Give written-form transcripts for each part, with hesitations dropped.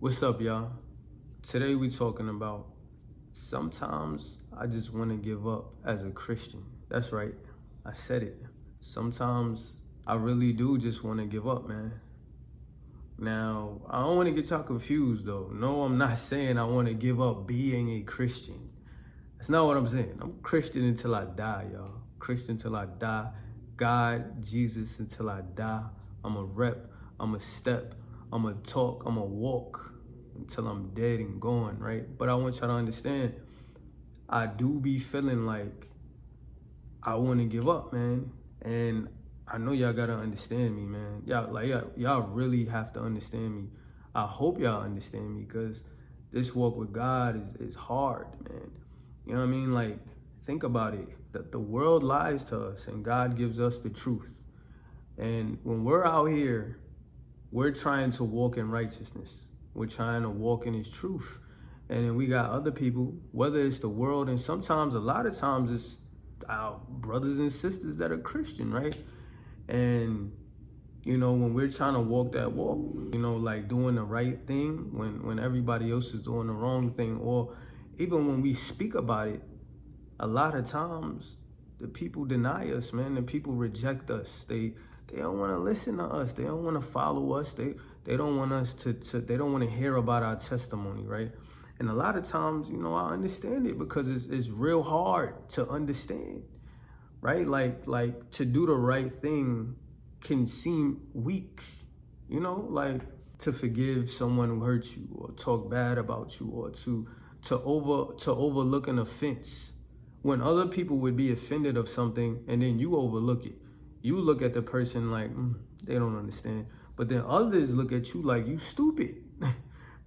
What's up, y'all? Today we talking about sometimes I just want to give up as a Christian. That's right. I said it. Sometimes I really do just want to give up, man. Now, I don't want to get y'all confused though. No, I'm not saying I want to give up being a Christian. That's not what I'm saying. I'm Christian until I die, y'all. Christian until I die. God, Jesus until I die. I'm a rep. I'm a step. I'm a talk. I'm a walk until I'm dead and gone, right? But I want y'all to understand, I do be feeling like I want to give up, man. And I know y'all gotta understand me, man. Y'all really have to understand me. I hope y'all understand me, because this walk with God is hard, man. You know what I mean? Like, think about it. That the world lies to us and God gives us the truth. And when we're out here, we're trying to walk in righteousness. We're trying to walk in his truth. And then we got other people, whether it's the world, and sometimes, a lot of times, it's our brothers and sisters that are Christian, right? And, when we're trying to walk that walk, like doing the right thing when everybody else is doing the wrong thing, or even when we speak about it, a lot of times the people deny us, man. The people reject us. They don't want to listen to us. They don't want to follow us. They don't want us to they don't want to hear about our testimony, right? And a lot of times, I understand it, because it's real hard to understand, right? Like to do the right thing can seem weak, like to forgive someone who hurt you, or talk bad about you, or to overlook an offense, when other people would be offended of something and then you overlook it. You look at the person like, they don't understand. But then others look at you like you stupid,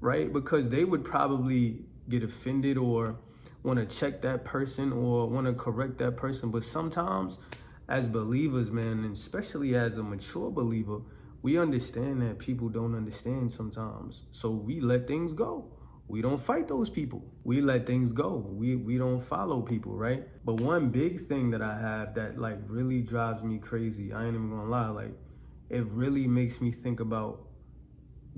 right? Because they would probably get offended or want to check that person or want to correct that person. But sometimes as believers, man, and especially as a mature believer, we understand that people don't understand sometimes. So we let things go. We don't fight those people. We let things go. We don't follow people, right? But one big thing that I have that like really drives me crazy, I ain't even gonna lie, like it really makes me think about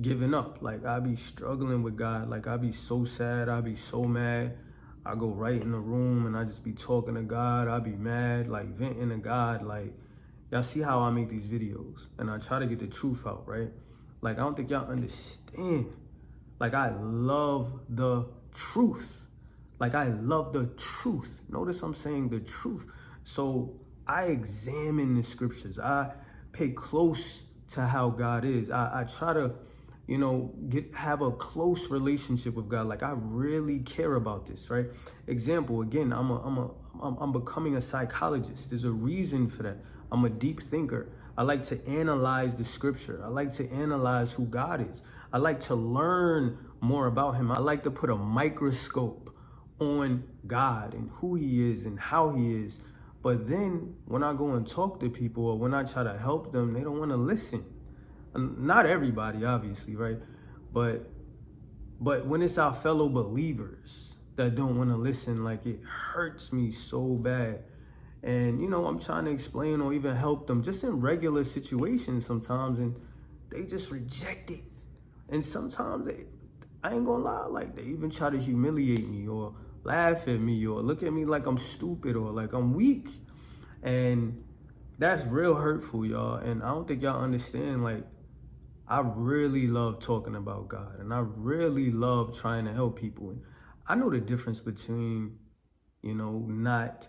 giving up. Like I be struggling with God. Like I be so sad. I be so mad. I go right in the room and I just be talking to God. I be mad, like venting to God. Like, y'all see how I make these videos and I try to get the truth out, right? Like I don't think y'all understand. Like I love the truth. Like I love the truth. Notice I'm saying the truth. So I examine the scriptures. I pay close to how God is. I try to, have a close relationship with God. Like I really care about this, right? Example, again, I'm becoming a psychologist. There's a reason for that. I'm a deep thinker. I like to analyze the scripture. I like to analyze who God is. I like to learn more about him. I like to put a microscope on God and who he is and how he is. But then when I go and talk to people, or when I try to help them, they don't want to listen. Not everybody, obviously, right? But when it's our fellow believers that don't want to listen, like it hurts me so bad. And, I'm trying to explain or even help them just in regular situations sometimes, and they just reject it. And sometimes I ain't gonna lie, like they even try to humiliate me or laugh at me or look at me like I'm stupid or like I'm weak. And that's real hurtful, y'all. And I don't think y'all understand, like, I really love talking about God and I really love trying to help people. And I know the difference between, not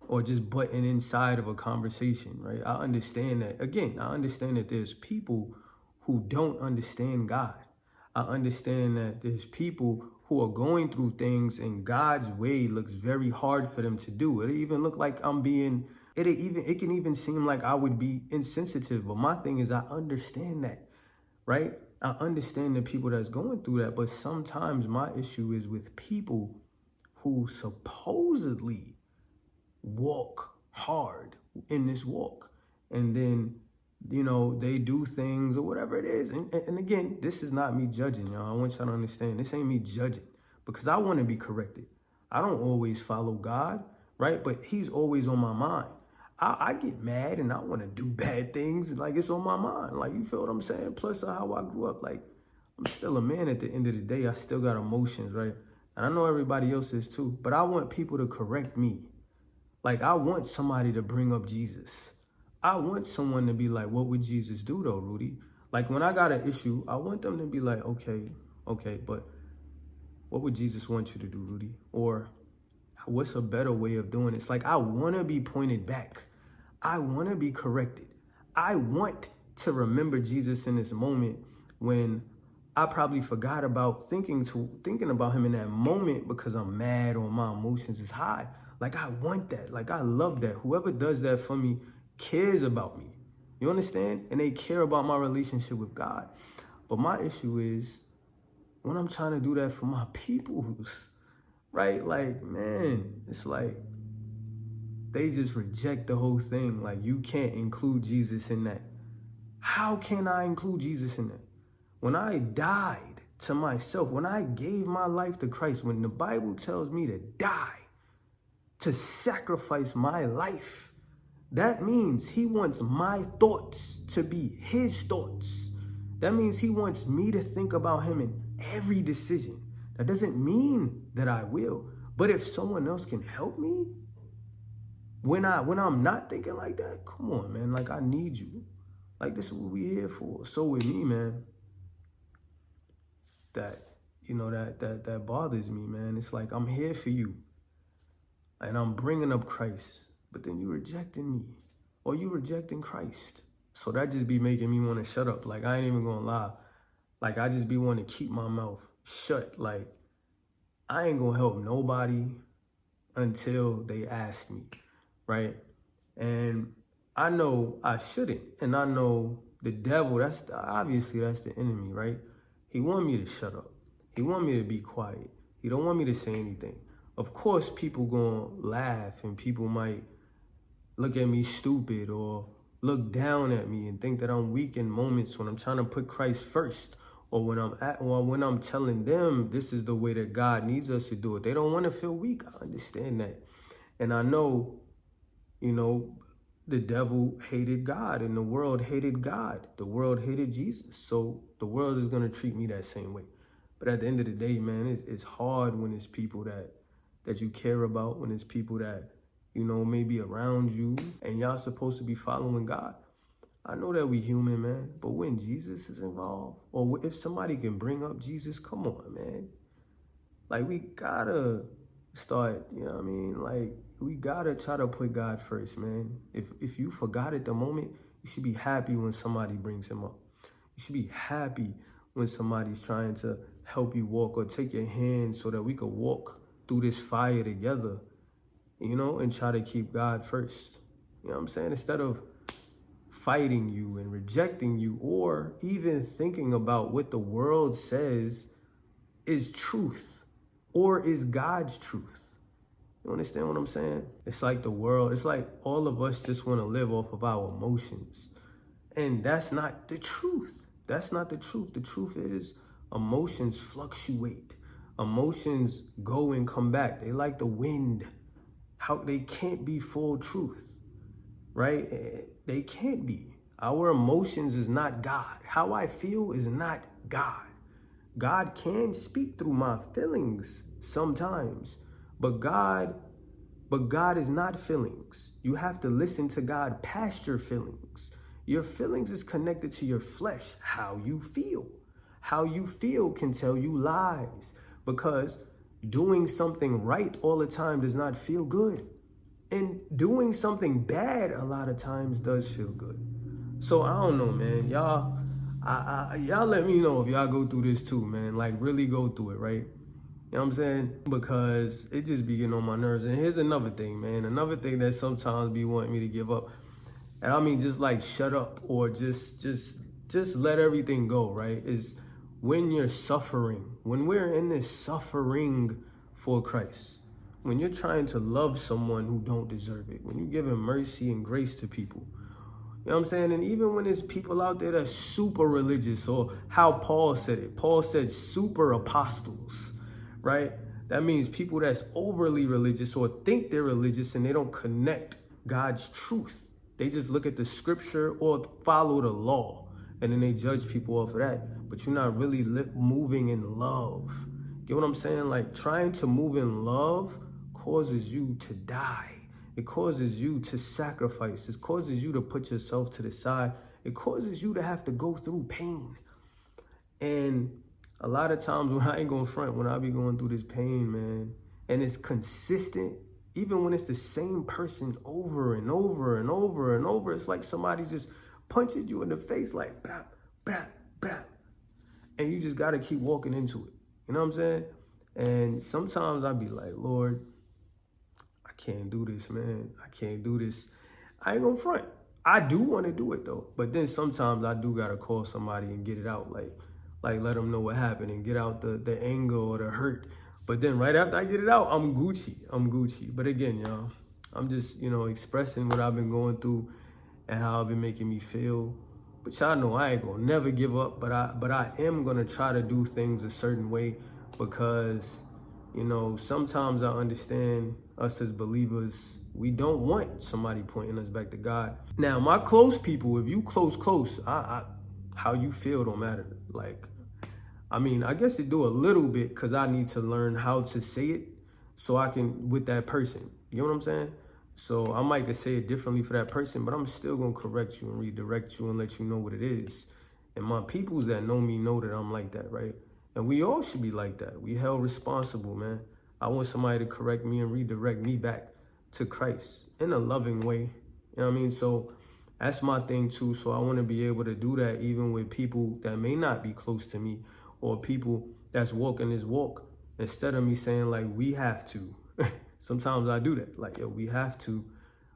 or just butting inside of a conversation, right? I understand that. Again, I understand that there's people who don't understand God. I understand that there's people who are going through things and God's way looks very hard for them to do. It even look like it can even seem like I would be insensitive. But my thing is, I understand that, right? I understand the people that's going through that. But sometimes my issue is with people who supposedly walk hard in this walk, and then they do things or whatever it is, and again, this is not me judging, y'all. I want y'all to understand, this ain't me judging, because I want to be corrected. I don't always follow God, right? But he's always on my mind. I get mad and I want to do bad things, like it's on my mind, like, you feel what I'm saying? Plus how I grew up, like I'm still a man at the end of the day. I still got emotions, right? And I know everybody else is too, but I want people to correct me. Like, I want somebody to bring up Jesus. I want someone to be like, what would Jesus do though, Rudy? Like, when I got an issue, I want them to be like, okay, but what would Jesus want you to do, Rudy? Or what's a better way of doing this? Like, I want to be pointed back. I want to be corrected. I want to remember Jesus in this moment when I probably forgot about thinking about him in that moment because I'm mad or my emotions is high. Like, I want that. Like, I love that. Whoever does that for me cares about me. You understand? And they care about my relationship with God. But my issue is when I'm trying to do that for my peoples, right? Like, man, it's like they just reject the whole thing. Like, you can't include Jesus in that. How can I include Jesus in that? When I died to myself, when I gave my life to Christ, when the Bible tells me to die, to sacrifice my life, that means he wants my thoughts to be his thoughts. That means he wants me to think about him in every decision. That doesn't mean that I will. But if someone else can help me, when I'm not thinking like that, come on, man. Like, I need you. Like, this is what we here for. So with me, man, that bothers me, man. It's like, I'm here for you and I'm bringing up Christ, but then you rejecting me or you rejecting Christ. So that just be making me want to shut up. Like, I ain't even gonna lie. Like, I just be wanting to keep my mouth shut. Like, I ain't gonna help nobody until they ask me, right? And I know I shouldn't. And I know the devil, obviously that's the enemy, right? He want me to shut up. He want me to be quiet. He don't want me to say anything. Of course, people gonna laugh and people might look at me stupid or look down at me and think that I'm weak in moments when I'm trying to put Christ first, or when I'm telling them this is the way that God needs us to do it. They don't want to feel weak. I understand that. And I know, the devil hated God and the world hated God. The world hated Jesus. So the world is going to treat me that same way. But at the end of the day, man, it's hard when it's people that you care about, when it's people that, may be around you and y'all supposed to be following God. I know that we human, man, but when Jesus is involved, or if somebody can bring up Jesus, come on, man. Like, we gotta start, Like, we gotta try to put God first, man. If you forgot at the moment, you should be happy when somebody brings him up. You should be happy when somebody's trying to help you walk or take your hand so that we could walk through this fire together, and try to keep God first. You know what I'm saying? Instead of fighting you and rejecting you, or even thinking about what the world says is truth or is God's truth. You understand what I'm saying? It's like the world, it's like all of us just want to live off of our emotions. And that's not the truth. That's not the truth. The truth is emotions fluctuate. Emotions go and come back. They like the wind. They can't be full truth, right? They can't be. Our emotions is not God. How I feel is not God. God can speak through my feelings sometimes, but God is not feelings. You have to listen to God past your feelings. Your feelings is connected to your flesh, how you feel. How you feel can tell you lies, because doing something right all the time does not feel good. And doing something bad a lot of times does feel good. So I don't know, man. Y'all let me know if y'all go through this too, man. Like, really go through it, right? You know what I'm saying? Because it just be getting on my nerves. And here's another thing, man. Another thing that sometimes be wanting me to give up. And I mean, just like shut up or just let everything go, right? Is when you're suffering, when we're in this suffering for Christ, when you're trying to love someone who don't deserve it, when you're giving mercy and grace to people, you know what I'm saying? And even when there's people out there that's super religious, or how Paul said it, Paul said super apostles, right? That means people that's overly religious or think they're religious and they don't connect God's truth. They just look at the scripture or follow the law. and then they judge people off of that. But you're not really moving in love. Get what I'm saying? Like, trying to move in love causes you to die. It causes you to sacrifice. It causes you to put yourself to the side. It causes you to have to go through pain. And a lot of times when I ain't gonna front, when I be going through this pain, man, and it's consistent, even when it's the same person over and over and over and over, it's like somebody just punching you in the face like, blah, blah, blah. And you just gotta keep walking into it. You know what I'm saying? And sometimes I be like, Lord, I can't do this, man. I can't do this. I ain't gonna front. I do want to do it though. But then sometimes I do gotta call somebody and get it out. Like let them know what happened and get out the anger or the hurt. But then right after I get it out, I'm Gucci. But again, y'all, I'm just, expressing what I've been going through and how it's been making me feel. But y'all know I ain't gonna never give up, but I am gonna try to do things a certain way because, sometimes I understand us as believers, we don't want somebody pointing us back to God. Now, my close people, if you close, how you feel don't matter. Like, I guess it do a little bit because I need to learn how to say it so I can, with that person. You know what I'm saying? So I might could say it differently for that person, but I'm still going to correct you and redirect you and let you know what it is. And my peoples that know me know that I'm like that, right? And we all should be like that. We held responsible, man. I want somebody to correct me and redirect me back to Christ in a loving way. You know what I mean? So that's my thing too. So I want to be able to do that even with people that may not be close to me or people that's walking this walk. Instead of me saying like, we have to. Sometimes I do that. Like, yo, we have to.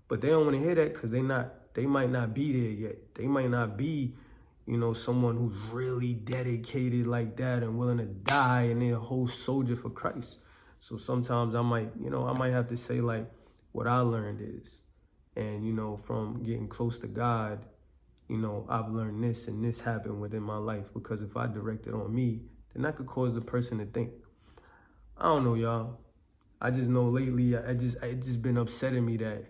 But they don't want to hear that because they might not be there yet. They might not be, someone who's really dedicated like that and willing to die and they're a whole soldier for Christ. So sometimes I might have to say like what I learned is, and, from getting close to God, I've learned this and this happened within my life because if I direct it on me, then that could cause the person to think. I don't know, y'all. I just know lately, it just been upsetting me that,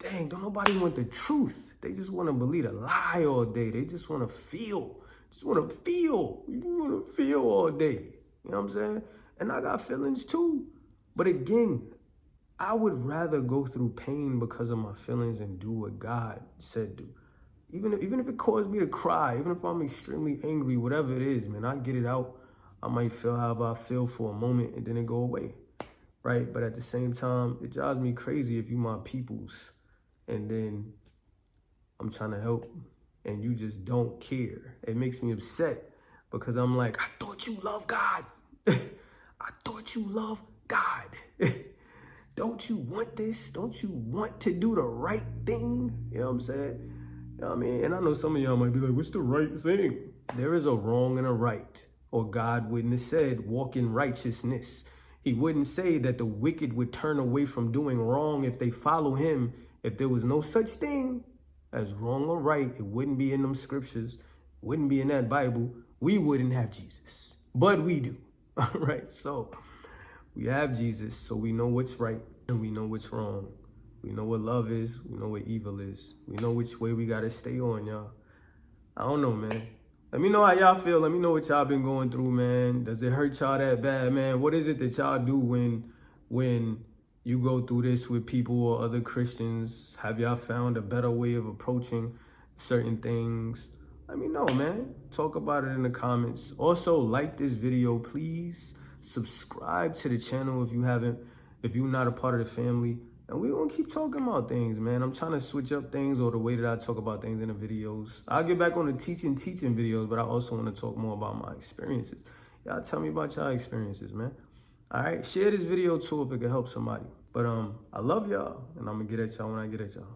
dang, don't nobody want the truth. They just want to believe a lie all day. They just want to feel. You want to feel all day. You know what I'm saying? And I got feelings too. But again, I would rather go through pain because of my feelings and do what God said do. Even if it caused me to cry, even if I'm extremely angry, whatever it is, man, I get it out. I might feel however I feel for a moment and then it go away. Right? But at the same time, it drives me crazy if you my peoples and then I'm trying to help and you just don't care. It makes me upset because I'm like, I thought you loved God. I thought you loved God. Don't you want this? Don't you want to do the right thing? You know what I'm saying? You know what I mean? And I know some of y'all might be like, what's the right thing? There is a wrong and a right. Or God wouldn't have said, walk in righteousness. He wouldn't say that the wicked would turn away from doing wrong if they follow him. If there was no such thing as wrong or right, it wouldn't be in them scriptures, wouldn't be in that Bible. We wouldn't have Jesus, but we do. All right, so we have Jesus, so we know what's right and we know what's wrong. We know what love is. We know what evil is. We know which way we got to stay on, y'all. I don't know, man. Let me know how y'all feel. Let me know what y'all been going through, man. Does it hurt y'all that bad, man? What is it that y'all do when you go through this with people or other Christians? Have y'all found a better way of approaching certain things? Let me know, man. Talk about it in the comments. Also, like this video, please. Subscribe to the channel if you're not a part of the family. And we're going to keep talking about things, man. I'm trying to switch up things or the way that I talk about things in the videos. I'll get back on the teaching videos, but I also want to talk more about my experiences. Y'all tell me about y'all experiences, man. All right, share this video too if it can help somebody. But I love y'all, and I'm going to get at y'all when I get at y'all.